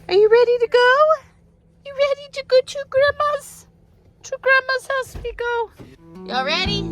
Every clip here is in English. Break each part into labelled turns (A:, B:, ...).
A: Are you ready to go? You ready to go to Grandma's? To Grandma's house we go. Y'all ready?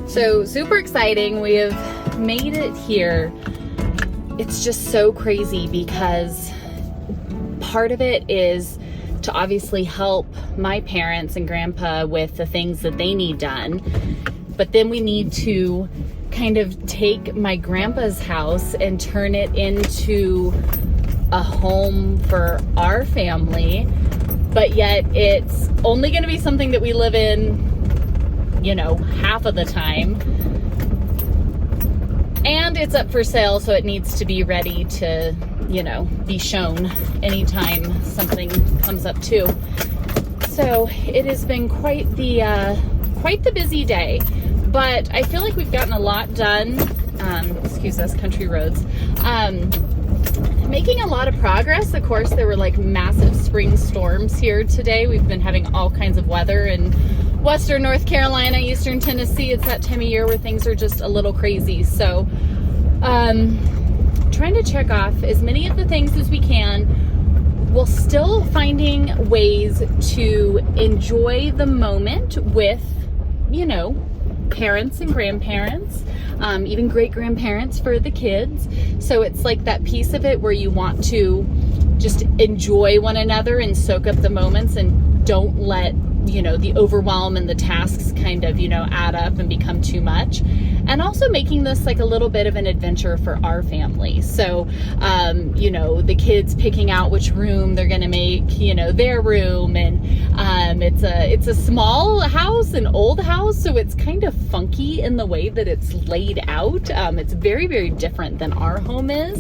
A: So super exciting. We have made it here. It's just so crazy because part of it is to obviously help my parents and grandpa with the things that they need done. But then we need to kind of take my grandpa's house and turn it into a home for our family. But yet it's only going to be something that we live in, you know, half of the time, and it's up for sale, so it needs to be ready to, you know, be shown anytime something comes up too. So it has been quite the busy day, but I feel like we've gotten a lot done. Excuse us, country roads. Making a lot of progress. Of course, there were like massive spring storms here today. We've been having all kinds of weather in Western North Carolina, Eastern Tennessee. It's that time of year where things are just a little crazy. So trying to check off as many of the things as we can, while still finding ways to enjoy the moment with, you know, parents and grandparents, even great grandparents for the kids. So it's like that piece of it where you want to just enjoy one another and soak up the moments and don't let, you know, the overwhelm and the tasks kind of, you know, add up and become too much. And also making this like a little bit of an adventure for our family. So, you know, the kids picking out which room they're going to make, you know, their room. And it's a small house, an old house. So it's kind of funky in the way that it's laid out. It's very, very different than our home is.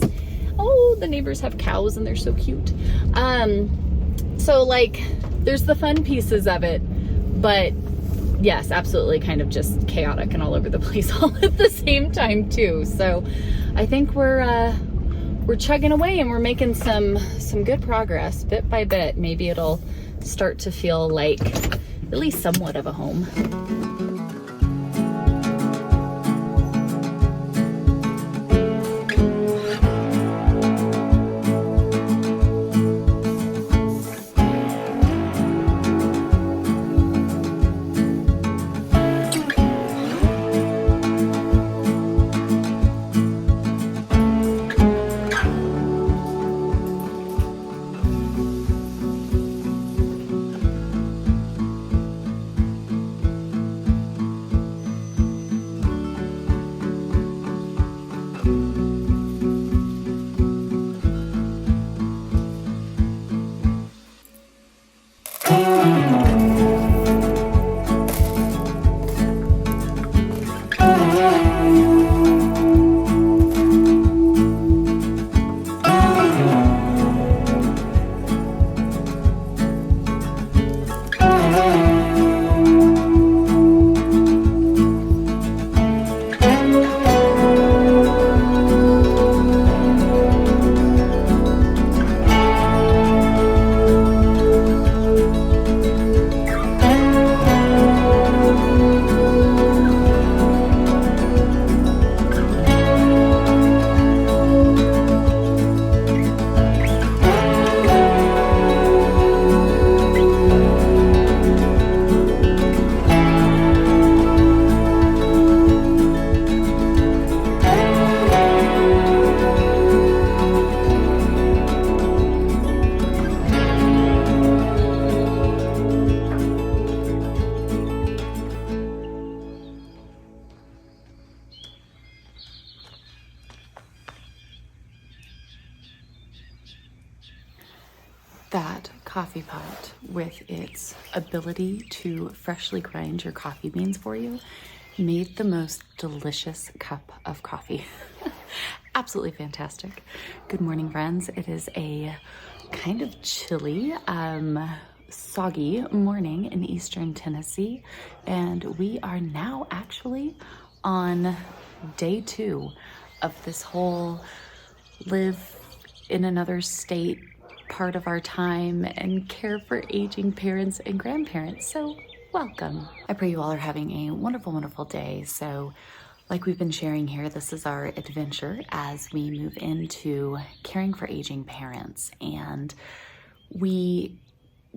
A: Oh, the neighbors have cows and they're so cute. So like, there's the fun pieces of it, but yes, absolutely kind of just chaotic and all over the place all at the same time too. So I think we're chugging away and we're making some good progress bit by bit. Maybe it'll start to feel like at least somewhat of a home. That coffee pot, with its ability to freshly grind your coffee beans for you, made the most delicious cup of coffee. Absolutely fantastic. Good morning, friends. It is a kind of chilly, soggy morning in Eastern Tennessee, and we are now actually on day 2 of this whole live in another state part of our time and care for aging parents and grandparents. So welcome. I pray you all are having a wonderful, wonderful day. So like we've been sharing here, this is our adventure as we move into caring for aging parents. And we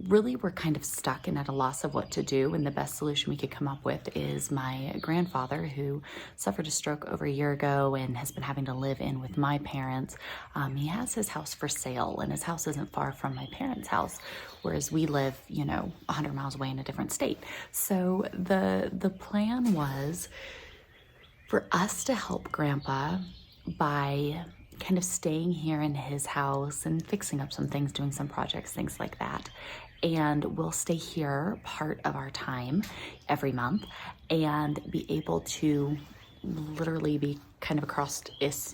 A: really were kind of stuck and at a loss of what to do, and the best solution we could come up with is my grandfather, who suffered a stroke over a year ago and has been having to live in with my parents. He has his house for sale, and his house isn't far from my parents' house, whereas we live, 100 miles away in a different state. So the plan was for us to help Grandpa by kind of staying here in his house and fixing up some things, doing some projects, things like that. And we'll stay here part of our time every month and be able to literally be kind of across-ish,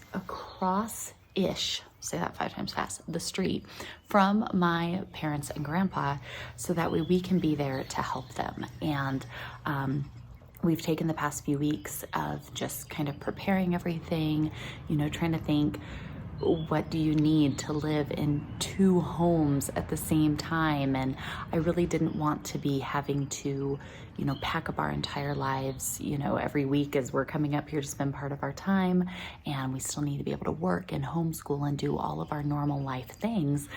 A: say that 5 times fast, the street from my parents and Grandpa, so that way we can be there to help them. And we've taken the past few weeks of just kind of preparing everything, trying to think, what do you need to live in 2 homes at the same time? And I really didn't want to be having to, pack up our entire lives, every week as we're coming up here to spend part of our time. And we still need to be able to work and homeschool and do all of our normal life things,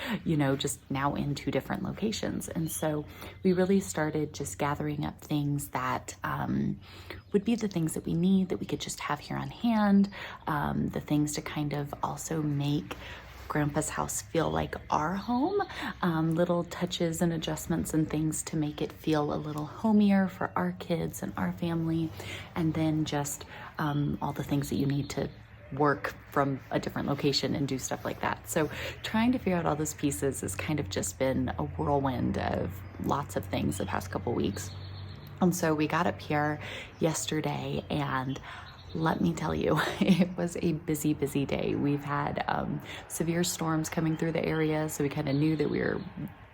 A: just now in 2 different locations. And so we really started just gathering up things that would be the things that we need, that we could just have here on hand, the things to kind of also make Grandpa's house feel like our home, little touches and adjustments and things to make it feel a little homier for our kids and our family, and then just all the things that you need to work from a different location and do stuff like that. So trying to figure out all those pieces has kind of just been a whirlwind of lots of things the past couple weeks. And so we got up here yesterday, and let me tell you, it was a busy, busy day. We've had severe storms coming through the area, so we kind of knew that we were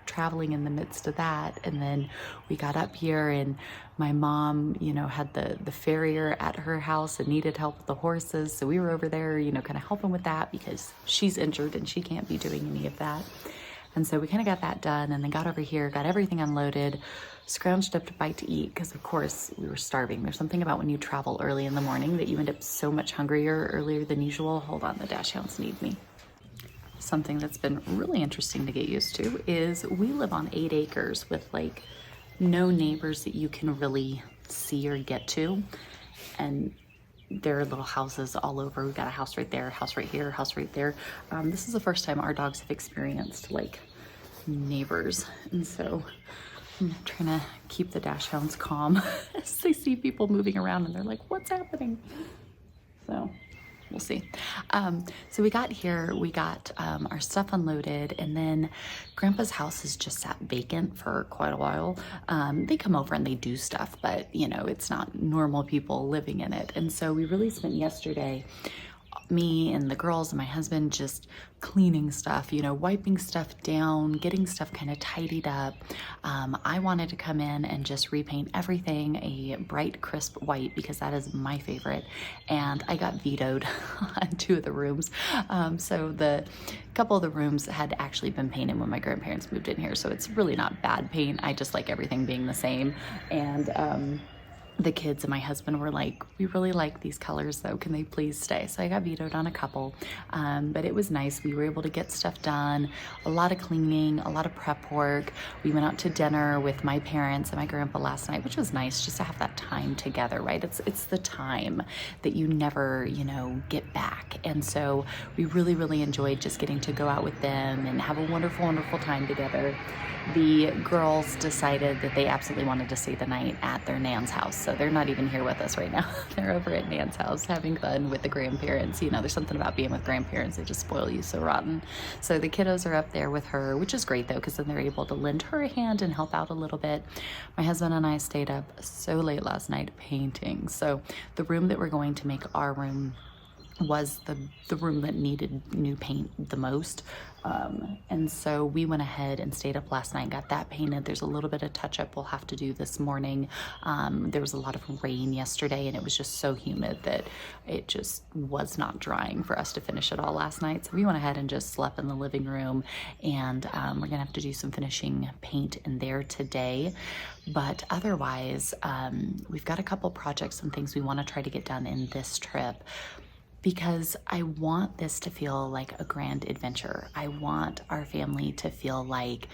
A: traveling in the midst of that. And then we got up here, and my mom, had the farrier at her house and needed help with the horses. So we were over there, kind of helping with that because she's injured and she can't be doing any of that. And so we kind of got that done, and then got over here, got everything unloaded, scrounged up to bite to eat, because of course we were starving. There's something about when you travel early in the morning that you end up so much hungrier earlier than usual. Hold on, the dash hounds need me. Something that's been really interesting to get used to is we live on 8 acres with like no neighbors that you can really see or get to. And there are little houses all over. We've got a house right there, house right here, house right there. This is the first time our dogs have experienced like neighbors. And so I'm trying to keep the dash hounds calm as they see people moving around and they're like, what's happening? So we'll see. So we got here, we got our stuff unloaded, and then Grandpa's house has just sat vacant for quite a while. They come over and they do stuff, but it's not normal people living in it. And so we really spent yesterday, me and the girls and my husband, just cleaning stuff, wiping stuff down, getting stuff kind of tidied up. I wanted to come in and just repaint everything a bright, crisp white because that is my favorite. And I got vetoed on 2 of the rooms. So the couple of the rooms had actually been painted when my grandparents moved in here. So it's really not bad paint. I just like everything being the same. And the kids and my husband were like, we really like these colors though, can they please stay? So I got vetoed on a couple, but it was nice. We were able to get stuff done, a lot of cleaning, a lot of prep work. We went out to dinner with my parents and my grandpa last night, which was nice just to have that time together, right? It's the time that you never, get back. And so we really, really enjoyed just getting to go out with them and have a wonderful, wonderful time together. The girls decided that they absolutely wanted to stay the night at their nan's house. so they're not even here with us right now. They're over at Nan's house having fun with the grandparents. You know, there's something about being with grandparents, they just spoil you so rotten. So the kiddos are up there with her, which is great though, because then they're able to lend her a hand and help out a little bit. My husband and I stayed up so late last night painting. So the room that we're going to make our room was the room that needed new paint the most. And so we went ahead and stayed up last night, got that painted. There's a little bit of touch up we'll have to do this morning. There was a lot of rain yesterday and it was just so humid that it just was not drying for us to finish it all last night. So we went ahead and just slept in the living room, and we're gonna have to do some finishing paint in there today. But otherwise, we've got a couple projects and things we wanna try to get done in this trip, because I want this to feel like a grand adventure. I want our family to feel like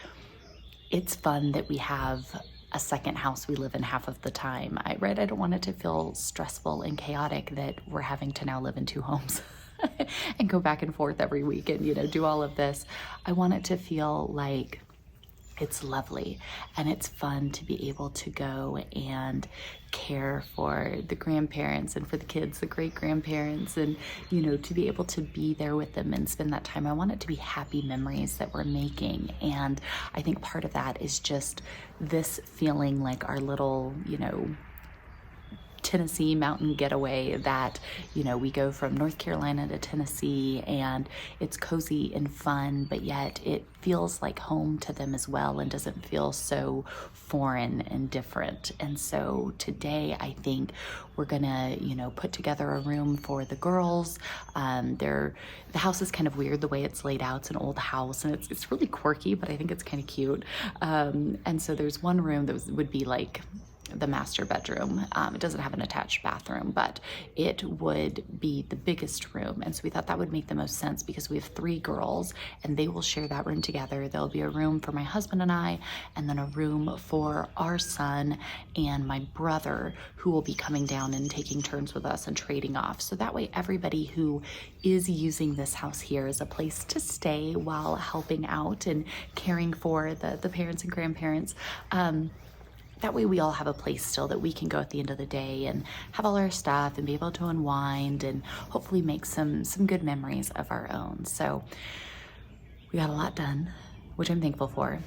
A: it's fun that we have a second house we live in half of the time. I don't want it to feel stressful and chaotic that we're having to now live in 2 homes and go back and forth every week and, you know, do all of this. I want it to feel like it's lovely and it's fun to be able to go and care for the grandparents and for the kids, the great grandparents, and, you know, to be able to be there with them and spend that time. I want it to be happy memories that we're making. And I think part of that is just this feeling like our little, you know, Tennessee mountain getaway, that, you know, we go from North Carolina to Tennessee and it's cozy and fun, but yet it feels like home to them as well and doesn't feel so foreign and different. And so today I think we're gonna, you know, put together a room for the girls. The house is kind of weird the way it's laid out. It's an old house and it's really quirky, but I think it's kind of cute. And so there's one room that would be like the master bedroom. It doesn't have an attached bathroom, but it would be the biggest room. And so we thought that would make the most sense because we have 3 girls and they will share that room together. There'll be a room for my husband and I, and then a room for our son and my brother, who will be coming down and taking turns with us and trading off. So that way everybody who is using this house here as a place to stay while helping out and caring for the parents and grandparents, that way we all have a place still that we can go at the end of the day and have all our stuff and be able to unwind and hopefully make some good memories of our own. So we got a lot done, which I'm thankful for.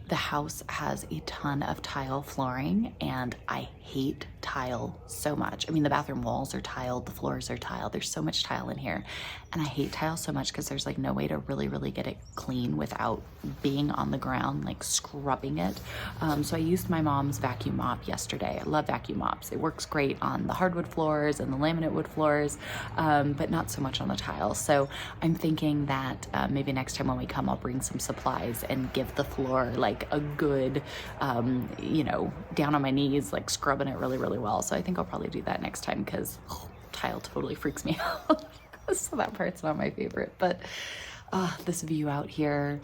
A: The house has a ton of tile flooring and I hate tile so much. I mean, the bathroom walls are tiled, the floors are tiled. There's so much tile in here. And I hate tile so much because there's like no way to really get it clean without being on the ground, like scrubbing it. So I used my mom's vacuum mop yesterday. I love vacuum mops. It works great on the hardwood floors and the laminate wood floors, but not so much on the tile. So I'm thinking that maybe next time when we come, I'll bring some supplies and give the floor like a good, you know, down on my knees, like scrubbing it really well. So I think I'll probably do that next time because tile totally freaks me out. So that part's not my favorite, but this view out here,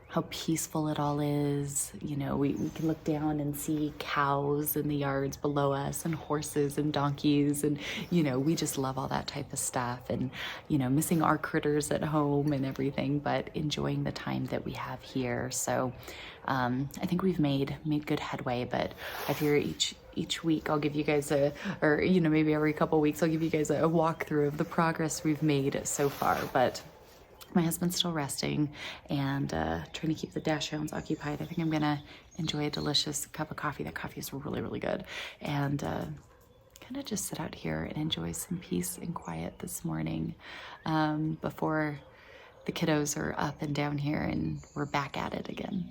A: how peaceful it all is. You know, we can look down and see cows in the yards below us and horses and donkeys, and, you know, we just love all that type of stuff, and, you know, missing our critters at home and everything, but enjoying the time that we have here. So I think we've made good headway, but I figure each week I'll give you guys or, you know, maybe every couple weeks I'll give you guys a walkthrough of the progress we've made so far. But my husband's still resting and trying to keep the dash hounds occupied. I think I'm gonna enjoy a delicious cup of coffee. That coffee is really good. And kind of just sit out here and enjoy some peace and quiet this morning before the kiddos are up and down here and we're back at it again.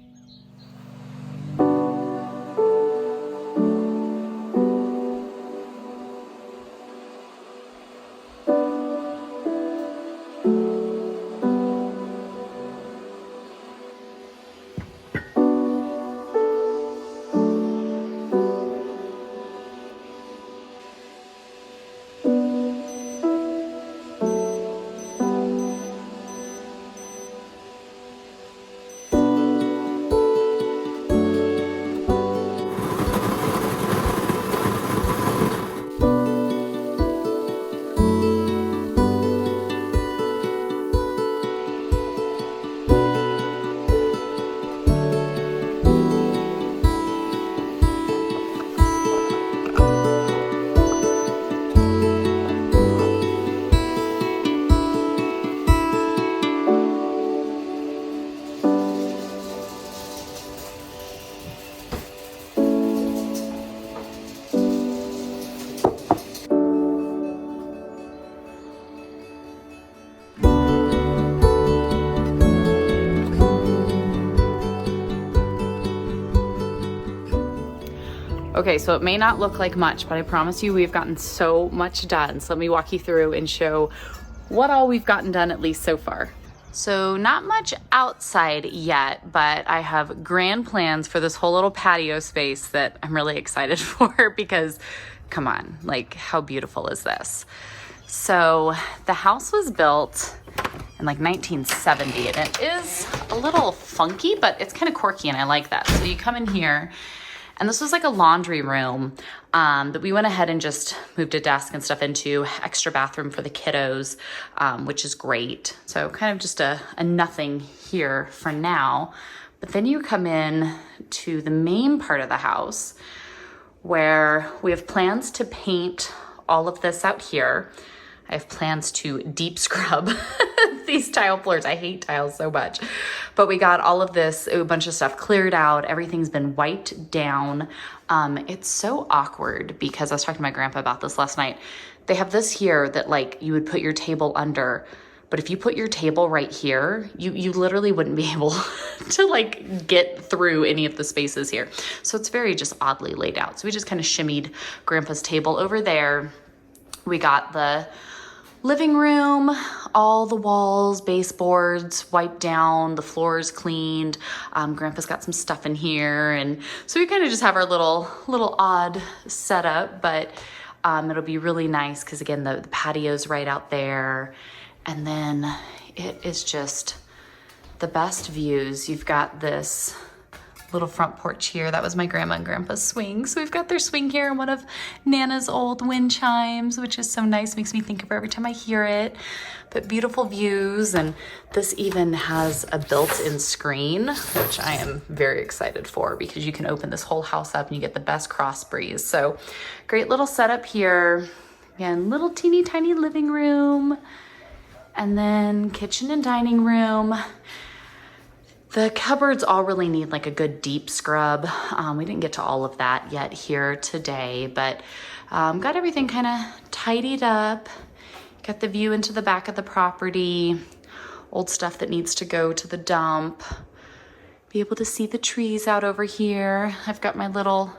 A: Okay, so it may not look like much, but I promise you we've gotten so much done. So let me walk you through and show what all we've gotten done, at least so far. So not much outside yet, but I have grand plans for this whole little patio space that I'm really excited for because, come on, like how beautiful is this? So the house was built in like 1970 and it is a little funky, but it's kind of quirky and I like that. So you come in here and this was like a laundry room that we went ahead and just moved a desk and stuff into, extra bathroom for the kiddos, which is great. So kind of just a nothing here for now. But then you come in to the main part of the house where we have plans to paint all of this out here. I have plans to deep scrub these tile floors. I hate tiles so much. But we got all of this, a bunch of stuff cleared out. Everything's been wiped down. It's so awkward because I was talking to my grandpa about this last night. They have this here that like you would put your table under, but if you put your table right here, you literally wouldn't be able to like get through any of the spaces here. So it's very just oddly laid out. So we just kind of shimmied grandpa's table over there. We got the living room, all the walls, baseboards wiped down, the floors cleaned. Grandpa's got some stuff in here. And so we kind of just have our little odd setup, but it'll be really nice because again, the patio's right out there. And then it is just the best views. You've got this little front porch here. That was my grandma and grandpa's swing. So we've got their swing here and one of Nana's old wind chimes, which is so nice. Makes me think of her every time I hear it. But beautiful views. And this even has a built-in screen, which I am very excited for because you can open this whole house up and you get the best cross breeze. So great little setup here. Again, little teeny tiny living room. And then kitchen and dining room. The cupboards all really need like a good deep scrub. We didn't get to all of that yet here today, but got everything kind of tidied up. Got the view into the back of the property. Old stuff that needs to go to the dump. Be able to see the trees out over here. I've got my little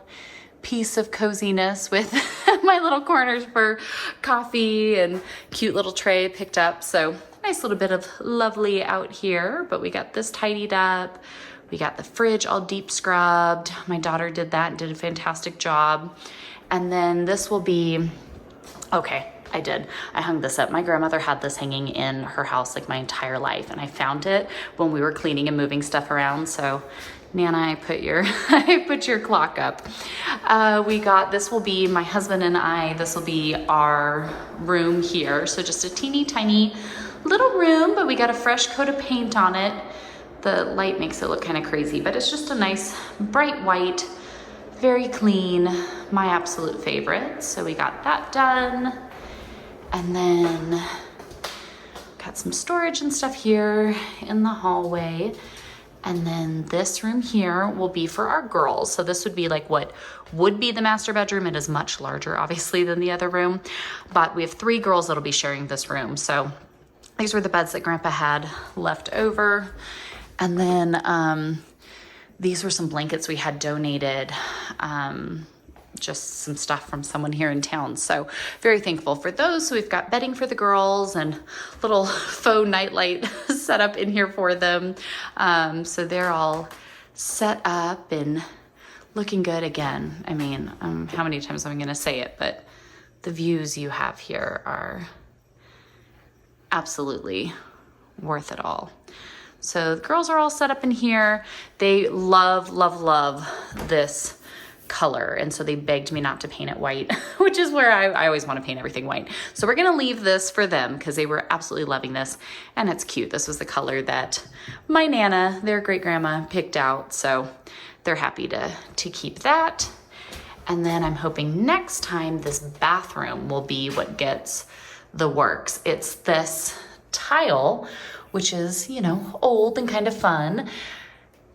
A: piece of coziness with my little corners for coffee and cute little tray picked up. So nice little bit of lovely out here, but we got this tidied up. We got the fridge all deep scrubbed. My daughter did that and did a fantastic job. And then this will be, okay, I hung this up. My grandmother had this hanging in her house like my entire life, and I found it when we were cleaning and moving stuff around. So Nana, I put your clock up. We got, this will be my husband and I, this will be our room here. So just a teeny tiny little room, but we got a fresh coat of paint on it. The light makes it look kind of crazy, but it's just a nice bright white, very clean, my absolute favorite. So we got that done. And then got some storage and stuff here in the hallway. And then this room here will be for our girls. So this would be like what would be the master bedroom. It is much larger, obviously, than the other room. But we have 3 girls that'll be sharing this room. So these were the beds that Grandpa had left over. And then these were some blankets we had donated. Just some stuff from someone here in town. So very thankful for those. So we've got bedding for the girls and little faux nightlight set up in here for them. So they're all set up and looking good again. I mean, how many times am I gonna say it, but the views you have here are absolutely worth it all. So the girls are all set up in here. They love, love, love this color, and so they begged me not to paint it white, which is where I always want to paint everything white. So we're gonna leave this for them because they were absolutely loving this, and it's cute. This was the color that my Nana, their great grandma, picked out, so they're happy to keep that. And then I'm hoping next time this bathroom will be what gets the works. It's this tile, which is, you know, old and kind of fun,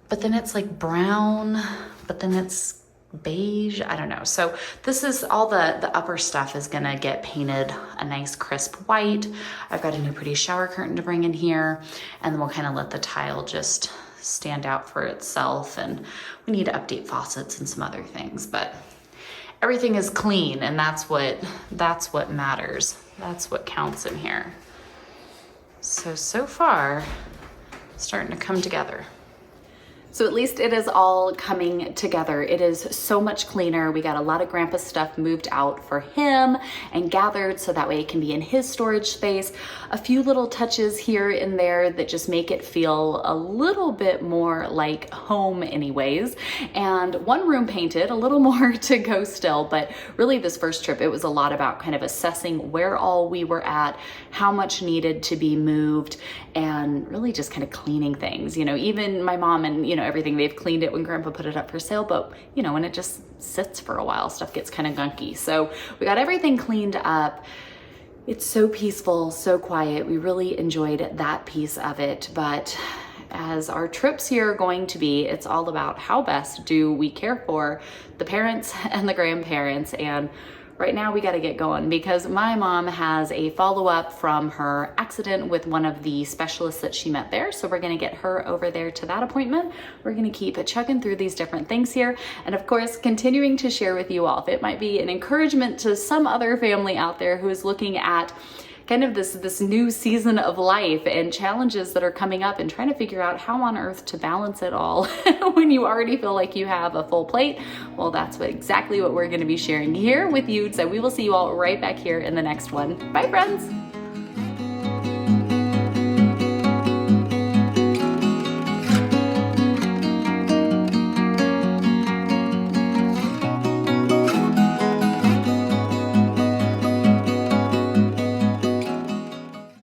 A: but then it's like brown, but then it's beige, I don't know. So this is all the upper stuff is gonna get painted a nice crisp white. I've got a new pretty shower curtain to bring in here, and then we'll kind of let the tile just stand out for itself. And we need to update faucets and some other things, but everything is clean, and that's what matters. That's what counts in here. So far, starting to come together. So at least it is all coming together. It is so much cleaner. We got a lot of Grandpa's stuff moved out for him and gathered so that way it can be in his storage space. A few little touches here and there that just make it feel a little bit more like home anyways. And one room painted, a little more to go still, but really this first trip, it was a lot about kind of assessing where all we were at, how much needed to be moved, and really just kind of cleaning things. You know, even my mom and, you know, everything, they've cleaned it when Grandpa put it up for sale, but you know, when it just sits for a while, stuff gets kind of gunky. So we got everything cleaned up. It's so peaceful, so quiet. We really enjoyed that piece of it. But as our trips here are going to be, it's all about how best do we care for the parents and the grandparents. And right now we got to get going because my mom has a follow-up from her accident with one of the specialists that she met there. So we're going to get her over there to that appointment. We're going to keep chugging through these different things here. And of course, continuing to share with you all, if it might be an encouragement to some other family out there who is looking at kind of this new season of life and challenges that are coming up and trying to figure out how on earth to balance it all when you already feel like you have a full plate. Well, that's exactly what we're going to be sharing here with you. So we will see you all right back here in the next one. Bye, friends.